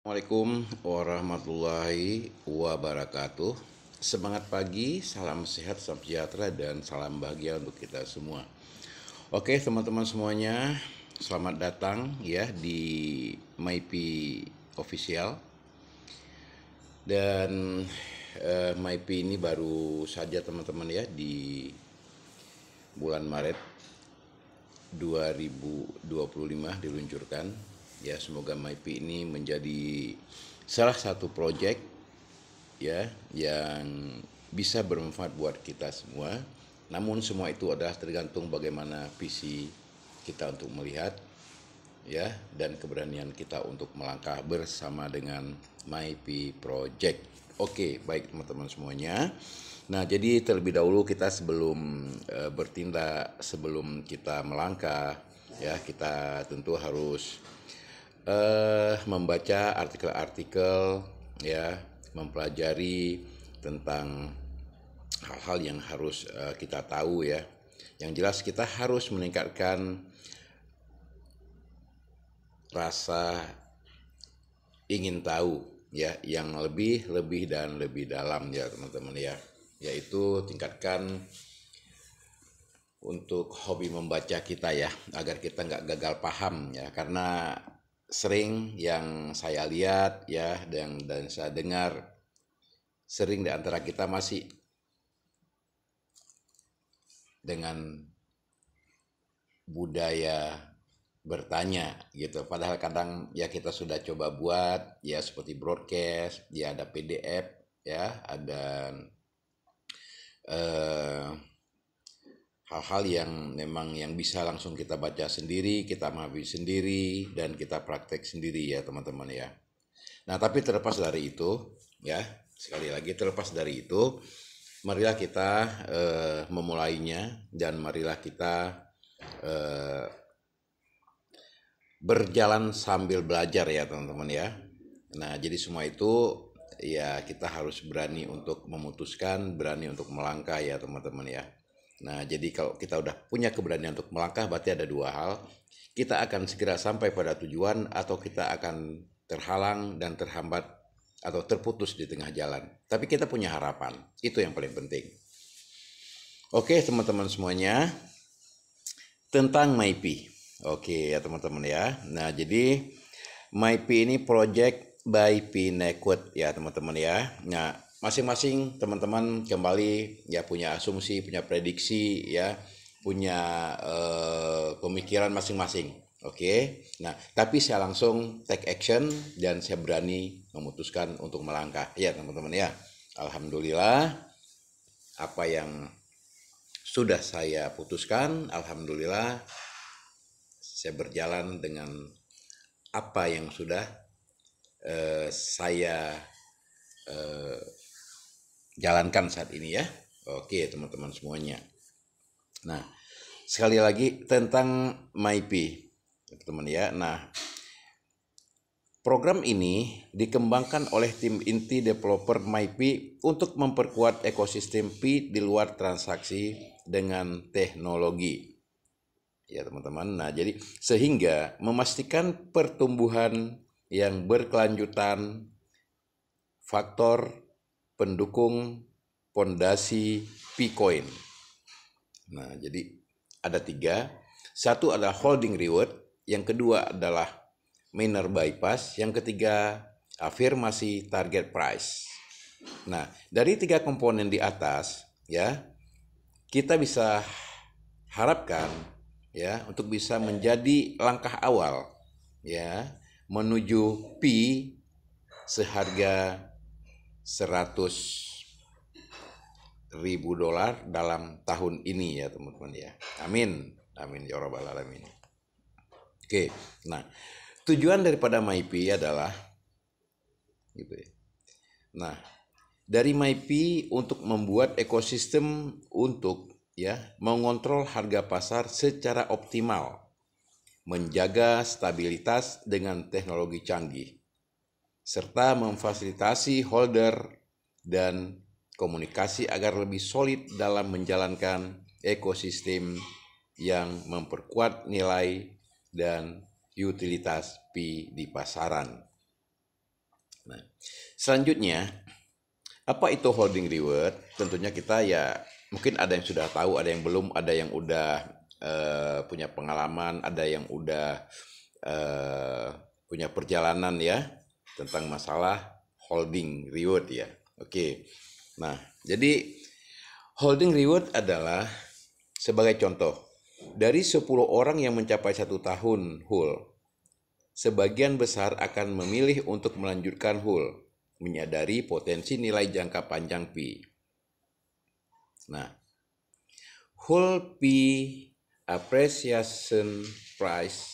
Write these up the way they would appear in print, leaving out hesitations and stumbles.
Assalamualaikum warahmatullahi wabarakatuh. Semangat pagi, salam sehat, salam sejahtera, dan salam bahagia untuk kita semua. Oke teman-teman semuanya, selamat datang ya di MyP Official. Dan MyP ini baru saja teman-teman ya di bulan Maret 2025 diluncurkan. Ya, semoga MyP ini menjadi salah satu proyek ya yang bisa bermanfaat buat kita semua. Namun semua itu adalah tergantung bagaimana visi kita untuk melihat ya dan keberanian kita untuk melangkah bersama dengan MyP Project. Oke, baik teman-teman semuanya. Nah, jadi terlebih dahulu kita sebelum bertindak, sebelum kita melangkah ya, kita tentu harus membaca artikel-artikel ya, mempelajari tentang hal-hal yang harus kita tahu ya. Yang jelas kita harus meningkatkan rasa ingin tahu ya, yang lebih dan lebih dalam ya teman-teman ya. Yaitu tingkatkan untuk hobi membaca kita ya, agar kita nggak gagal paham ya, karena sering yang saya lihat ya dan saya dengar, sering di antara kita masih dengan budaya bertanya gitu, padahal kadang ya kita sudah coba buat ya seperti broadcast ya, ada PDF ya, ada hal-hal yang memang yang bisa langsung kita baca sendiri, kita memahami sendiri, dan kita praktek sendiri ya teman-teman ya. Nah, tapi terlepas dari itu ya, sekali lagi terlepas dari itu, marilah kita memulainya, dan marilah kita berjalan sambil belajar ya teman-teman ya. Nah, jadi semua itu ya kita harus berani untuk memutuskan, berani untuk melangkah ya teman-teman ya. Nah, jadi kalau kita udah punya keberanian untuk melangkah, berarti ada dua hal. Kita akan segera sampai pada tujuan, atau kita akan terhalang dan terhambat atau terputus di tengah jalan. Tapi kita punya harapan, itu yang paling penting. Oke teman-teman semuanya, tentang MyP. Oke ya teman-teman ya. Nah, jadi MyP ini project by P Nekut ya teman-teman ya. Nah, masing-masing teman-teman kembali ya punya asumsi, punya prediksi ya, punya pemikiran masing-masing. Oke. Nah, tapi saya langsung take action dan saya berani memutuskan untuk melangkah ya teman-teman ya. Alhamdulillah, apa yang sudah saya putuskan, alhamdulillah saya berjalan dengan apa yang sudah saya jalankan saat ini ya. Oke teman-teman semuanya. Nah, sekali lagi tentang MyP teman-teman ya. Nah, program ini dikembangkan oleh tim inti developer MyP untuk memperkuat ekosistem P di luar transaksi dengan teknologi. Ya teman-teman, nah jadi sehingga memastikan pertumbuhan yang berkelanjutan, faktor pendukung pondasi P-Coin. Nah, jadi ada tiga. Satu adalah holding reward, yang kedua adalah miner bypass, yang ketiga afirmasi target price. Nah, dari tiga komponen di atas ya, kita bisa harapkan ya untuk bisa menjadi langkah awal ya menuju P seharga $100.000 dalam tahun ini ya teman-teman ya. Amin, amin ya rabbal alamin. Oke, nah tujuan daripada MyP adalah gitu ya. Nah, dari MyP untuk membuat ekosistem untuk ya mengontrol harga pasar secara optimal, menjaga stabilitas dengan teknologi canggih, serta memfasilitasi holder dan komunikasi agar lebih solid dalam menjalankan ekosistem yang memperkuat nilai dan utilitas P di pasaran. Nah, selanjutnya, apa itu holding reward? Tentunya kita ya mungkin ada yang sudah tahu, ada yang belum, ada yang udah punya pengalaman, ada yang udah eh, punya perjalanan ya tentang masalah holding reward ya. Oke. Nah, jadi holding reward adalah sebagai contoh, dari 10 orang yang mencapai 1 tahun HUL, sebagian besar akan memilih untuk melanjutkan HUL, menyadari potensi nilai jangka panjang P. Nah, HUL P Appreciation Prize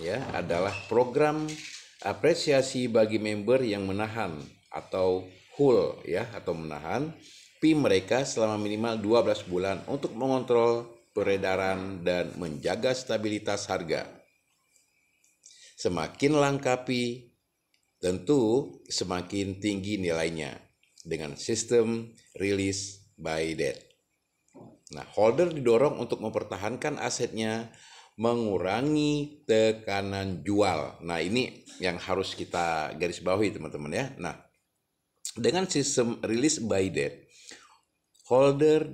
ya adalah program apresiasi bagi member yang menahan atau HUL ya atau menahan P mereka selama minimal 12 bulan untuk mengontrol peredaran dan menjaga stabilitas harga. Semakin langka P, tentu semakin tinggi nilainya dengan sistem release by date. Nah, holder didorong untuk mempertahankan asetnya, mengurangi tekanan jual. Nah, ini yang harus kita garis bawahi teman-teman ya. Nah, dengan sistem release by date, holder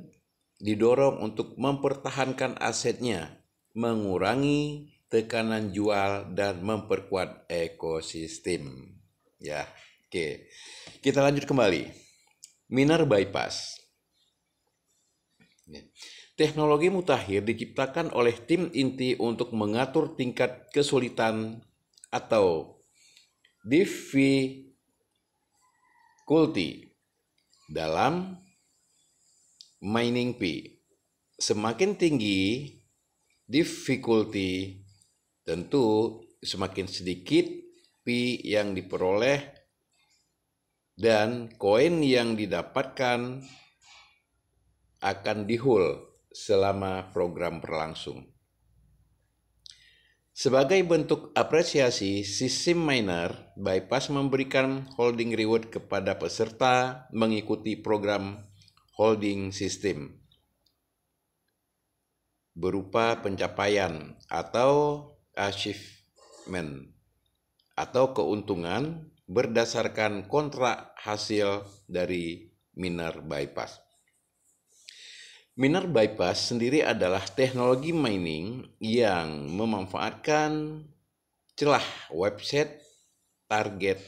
didorong untuk mempertahankan asetnya, mengurangi tekanan jual dan memperkuat ekosistem. Ya, oke. Kita lanjut kembali. Miner bypass. Teknologi mutakhir diciptakan oleh tim inti untuk mengatur tingkat kesulitan atau difficulty dalam mining P. Semakin tinggi difficulty, tentu semakin sedikit P yang diperoleh dan koin yang didapatkan akan dihul selama program berlangsung. Sebagai bentuk apresiasi, sistem miner bypass memberikan holding reward kepada peserta mengikuti program holding system berupa pencapaian atau achievement atau keuntungan berdasarkan kontrak hasil dari miner bypass. Miner bypass sendiri adalah teknologi mining yang memanfaatkan celah website target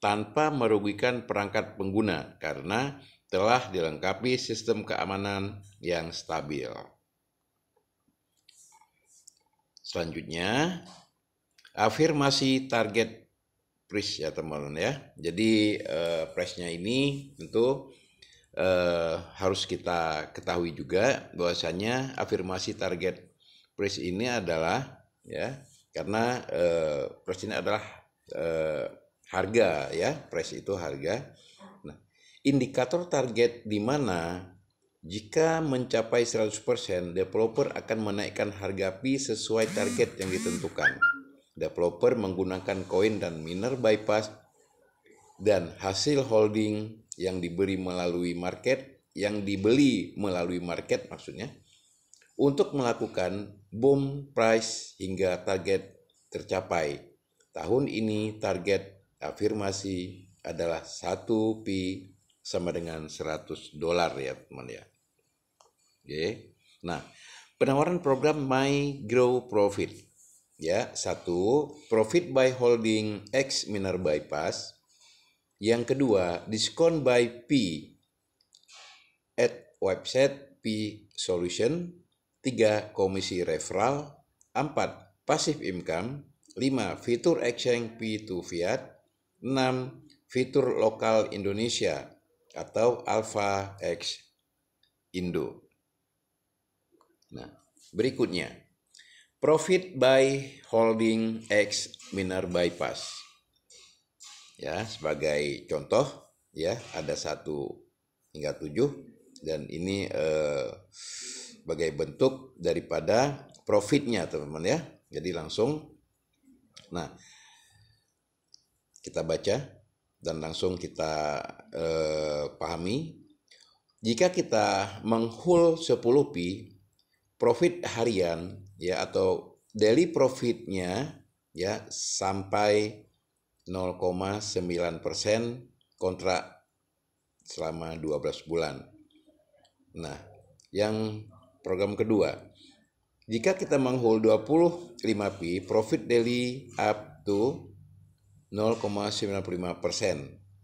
tanpa merugikan perangkat pengguna karena telah dilengkapi sistem keamanan yang stabil. Selanjutnya, afirmasi target price ya teman-teman ya. Jadi price-nya ini tentu harus kita ketahui juga bahwasanya afirmasi target price ini adalah ya karena price ini adalah harga ya, price itu harga. Nah, indikator target di mana jika mencapai 100%, developer akan menaikkan harga P sesuai target yang ditentukan. Developer menggunakan koin dan miner bypass dan hasil holding yang dibeli melalui market maksudnya untuk melakukan boom price hingga target tercapai. Tahun ini target afirmasi adalah 1 P sama dengan $100 ya teman ya. Oke. Nah, penawaran program My Grow Profit ya. 1, profit by holding X miner bypass. Yang kedua, diskon by P at website P solution. 3, komisi referral. 4, passive income. 5, fitur exchange P to fiat. 6, fitur lokal Indonesia atau Alpha X Indo. Nah, berikutnya, profit by holding X miner bypass. Ya, sebagai contoh ya ada 1 hingga 7 dan ini sebagai bentuk daripada profitnya teman-teman ya. Jadi langsung nah kita baca dan langsung kita pahami. Jika kita menghul 10 P, profit harian ya atau daily profitnya ya sampai 0,9% kontrak selama 12 bulan. Nah, yang program kedua, jika kita menghold 25p, profit daily up to 0,95%,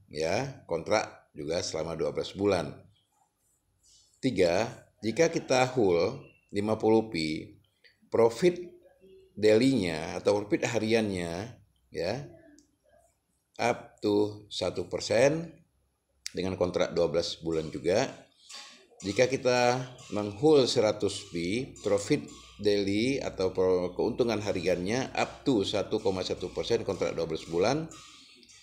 ya, kontrak juga selama 12 bulan. 3, jika kita hold 50p, profit daily-nya atau profit hariannya, ya, up to 1% dengan kontrak 12 bulan juga. Jika kita menghold 100p, profit daily atau keuntungan hariannya up to 1,1% kontrak 12 bulan.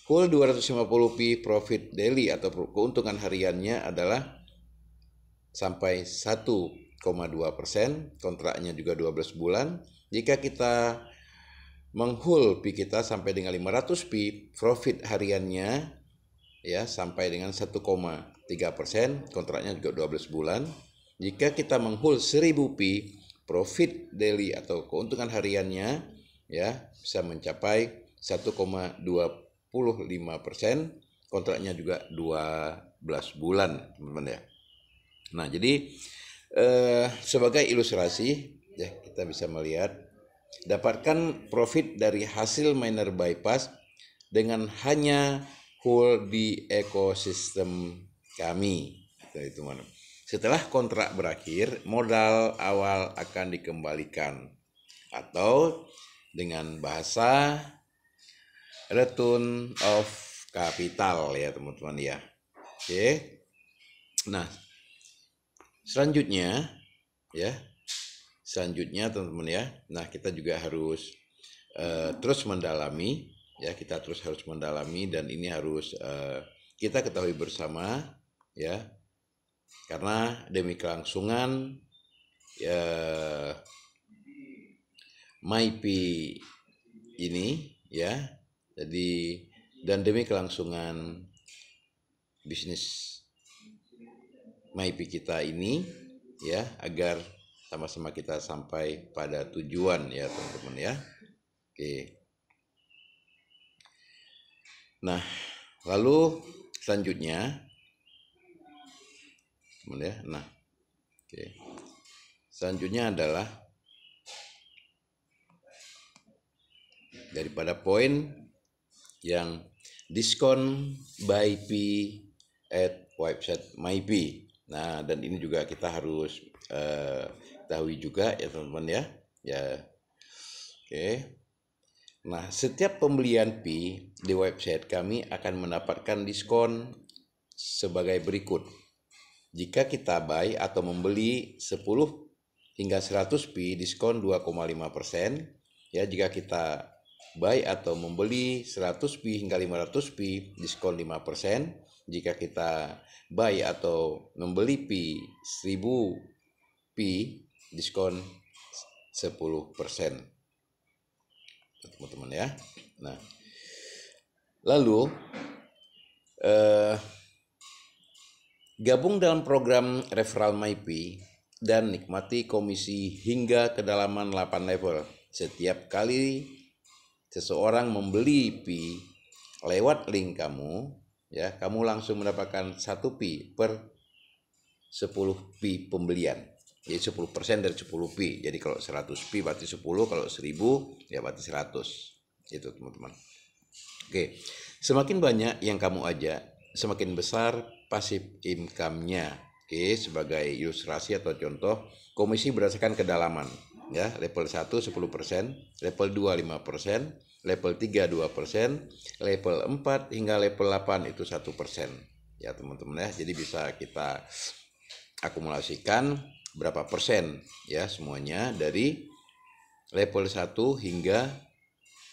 Hold 250p, profit daily atau keuntungan hariannya adalah sampai 1,2%, kontraknya juga 12 bulan. Jika kita menghold P kita sampai dengan 500p, profit hariannya ya sampai dengan 1,3%, kontraknya juga 12 bulan. Jika kita menghold 1000p, profit daily atau keuntungan hariannya ya bisa mencapai 1,25%, kontraknya juga 12 bulan, teman-teman ya. Nah, jadi sebagai ilustrasi ya kita bisa melihat dapatkan profit dari hasil miner bypass dengan hanya hold di ekosistem kami. Itu mana? Setelah kontrak berakhir, modal awal akan dikembalikan atau dengan bahasa return of capital ya teman-teman ya. Oke. Nah, selanjutnya teman-teman ya. Nah, kita juga harus terus mendalami ya, kita terus harus mendalami dan ini harus kita ketahui bersama ya, karena demi kelangsungan ya MyP ini ya, jadi dan demi kelangsungan bisnis MyP kita ini ya, agar sama-sama kita sampai pada tujuan ya teman-teman ya. Oke. Nah, lalu selanjutnya teman ya. Nah, oke. Selanjutnya adalah daripada poin yang diskon by P at website MyP. Nah, dan ini juga kita harus ketahui juga ya teman-teman ya. Ya. Oke. Nah, setiap pembelian P di website kami akan mendapatkan diskon sebagai berikut. Jika kita buy atau membeli 10 hingga 100 P, diskon 2,5%. Ya, jika kita buy atau membeli 100 P hingga 500 P, diskon 5%. Jika kita buy atau membeli P 1000 P, diskon 10%. Teman-teman ya. Nah, lalu gabung dalam program referral MyP dan nikmati komisi hingga kedalaman 8 level. Setiap kali seseorang membeli P lewat link kamu, ya, kamu langsung mendapatkan 1 P per 10 P pembelian. Jadi 10% dari 10 P. Jadi kalau 100 P berarti 10, kalau 1000 ya berarti 100. Itu teman-teman. Oke. Semakin banyak yang kamu ajak, semakin besar passive income-nya. Oke, sebagai ilustrasi atau contoh, komisi berdasarkan kedalaman. Ya, level 1 10%, level 2 5%, level 3 2%, level 4 hingga level 8 itu 1%. Ya, teman-teman ya. Jadi bisa kita akumulasikan berapa persen ya semuanya dari level 1 hingga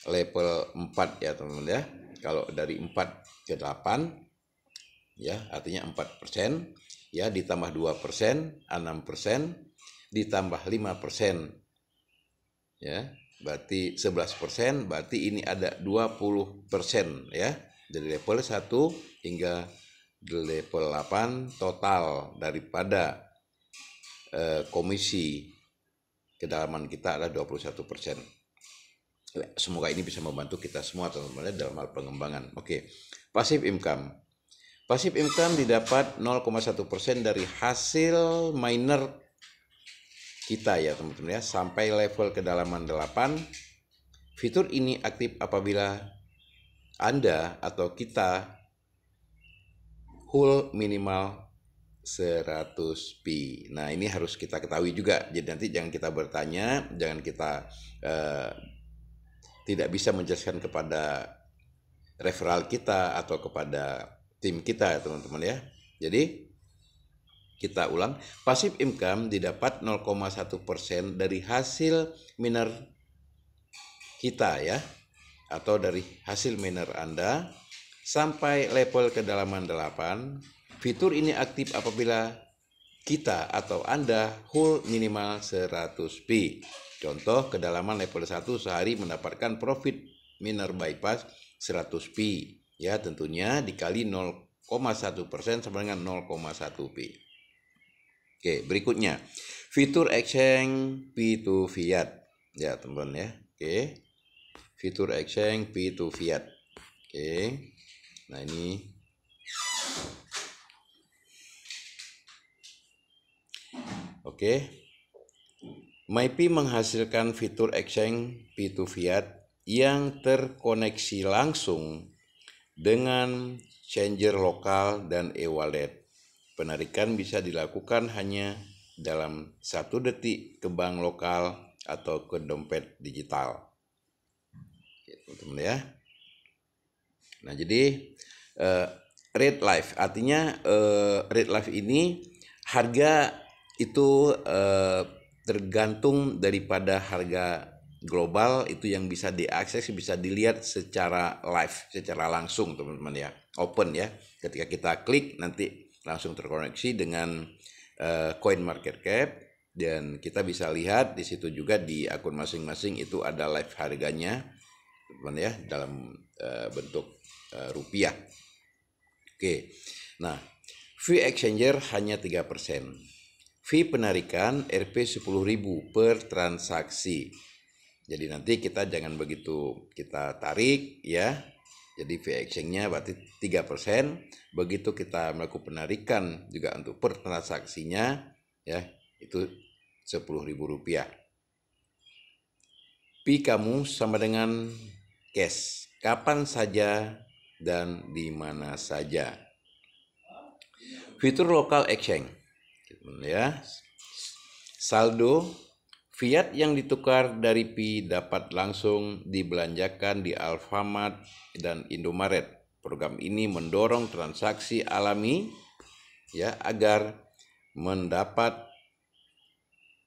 level 4 ya teman-teman ya. Kalau dari 4 ke 8 ya artinya 4% ya, ditambah 2%, 6%, ditambah 5% ya berarti 11%, berarti ini ada 20% ya, dari level 1 hingga level 8 total daripada komisi kedalaman kita adalah 21%. Semoga ini bisa membantu kita semua teman-teman dalam hal pengembangan. Oke, passive income. Passive income didapat 0,1% dari hasil miner kita ya teman-teman ya, sampai level kedalaman 8. Fitur ini aktif apabila Anda atau kita hold minimal 100 pi. Nah, ini harus kita ketahui juga. Jadi nanti jangan kita bertanya, jangan kita tidak bisa menjelaskan kepada referral kita atau kepada tim kita ya teman-teman ya. Jadi kita ulang, passive income didapat 0,1% dari hasil miner kita ya, atau dari hasil miner Anda sampai level kedalaman 8. Fitur ini aktif apabila kita atau Anda hold minimal 100 pi. Contoh, kedalaman level 1 sehari mendapatkan profit miner bypass 100 pi. Ya, tentunya dikali 0,1% sama dengan 0,1 pi. Oke, berikutnya fitur exchange P to fiat. Ya, teman-teman ya. Oke. Fitur exchange P to fiat. Oke. Nah, ini oke. MyP menghasilkan fitur exchange P to fiat yang terkoneksi langsung dengan changer lokal dan e-wallet. Penarikan bisa dilakukan hanya dalam 1 detik ke bank lokal atau ke dompet digital. Oke, teman-teman ya. Nah, jadi rate life artinya rate life ini harga itu tergantung daripada harga global itu yang bisa diakses, bisa dilihat secara live, secara langsung teman-teman ya, open ya. Ketika kita klik nanti langsung terkoneksi dengan coin market cap dan kita bisa lihat di situ juga di akun masing-masing itu ada live harganya teman-teman ya, dalam bentuk rupiah. Oke. Nah, fee exchanger hanya 3%. Fee penarikan Rp 10.000 per transaksi. Jadi nanti kita jangan begitu kita tarik ya. Jadi fee exchange-nya berarti 3%. Begitu kita melakukan penarikan juga untuk per transaksinya ya, itu Rp10.000. Fee kamu sama dengan cash, kapan saja dan di mana saja. Fitur local exchange ya, saldo fiat yang ditukar dari Pi dapat langsung dibelanjakan di Alfamart dan Indomaret. Program ini mendorong transaksi alami ya agar mendapat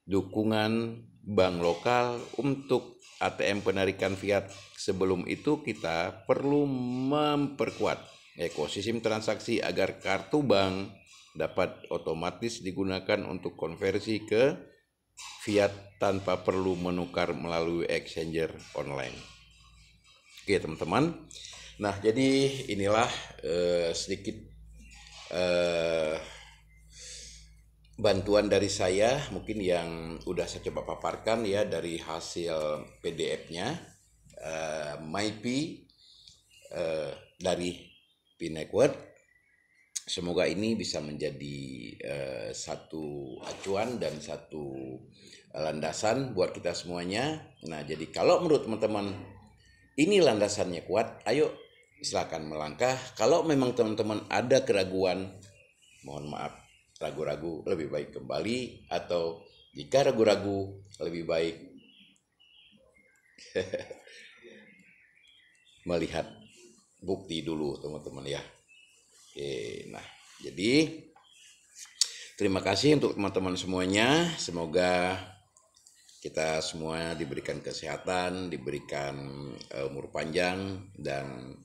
dukungan bank lokal untuk ATM penarikan fiat. Sebelum itu kita perlu memperkuat ekosistem transaksi agar kartu bank dapat otomatis digunakan untuk konversi ke fiat tanpa perlu menukar melalui exchanger online. Oke teman-teman, nah jadi inilah sedikit bantuan dari saya mungkin yang udah saya coba paparkan ya dari hasil PDF-nya MyP dari Pi Network. Semoga ini bisa menjadi satu acuan dan satu landasan buat kita semuanya. Nah, jadi kalau menurut teman-teman ini landasannya kuat, ayo silakan melangkah. Kalau memang teman-teman ada keraguan, mohon maaf, ragu-ragu lebih baik kembali, atau jika ragu-ragu lebih baik melihat bukti dulu teman-teman ya. Oke, nah jadi terima kasih untuk teman-teman semuanya. Semoga kita semua diberikan kesehatan, diberikan umur panjang, dan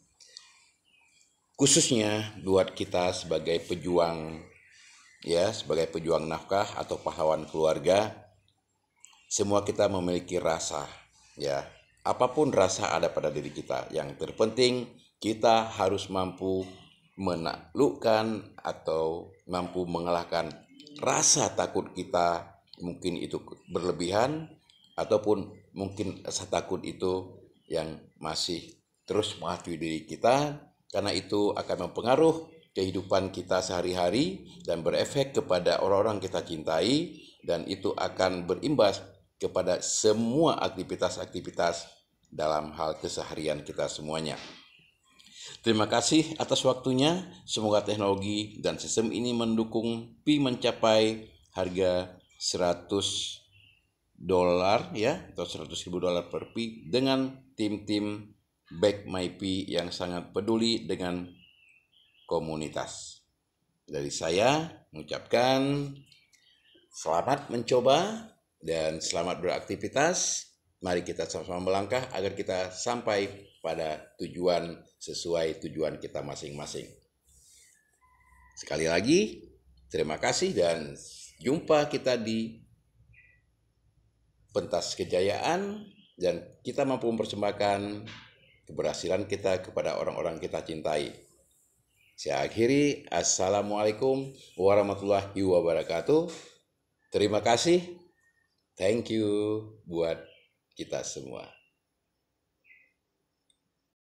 khususnya buat kita sebagai pejuang ya, sebagai pejuang nafkah atau pahlawan keluarga, semua kita memiliki rasa ya. Apapun rasa ada pada diri kita. Yang terpenting kita harus mampu menaklukkan atau mampu mengalahkan rasa takut kita. Mungkin itu berlebihan ataupun mungkin rasa takut itu yang masih terus mengakui diri kita, karena itu akan mempengaruhi kehidupan kita sehari-hari dan berefek kepada orang-orang kita cintai, dan itu akan berimbas kepada semua aktivitas-aktivitas dalam hal keseharian kita semuanya. Terima kasih atas waktunya. Semoga teknologi dan sistem ini mendukung Pi mencapai harga $100 ya, atau $100.000 per Pi, dengan tim-tim Back My Pi yang sangat peduli dengan komunitas. Dari saya mengucapkan selamat mencoba dan selamat beraktivitas. Mari kita sama-sama melangkah agar kita sampai pada tujuan sesuai tujuan kita masing-masing. Sekali lagi, terima kasih dan jumpa kita di pentas kejayaan, dan kita mampu mempersembahkan keberhasilan kita kepada orang-orang kita cintai. Saya akhiri, Assalamualaikum warahmatullahi wabarakatuh. Terima kasih, thank you buat kita semua.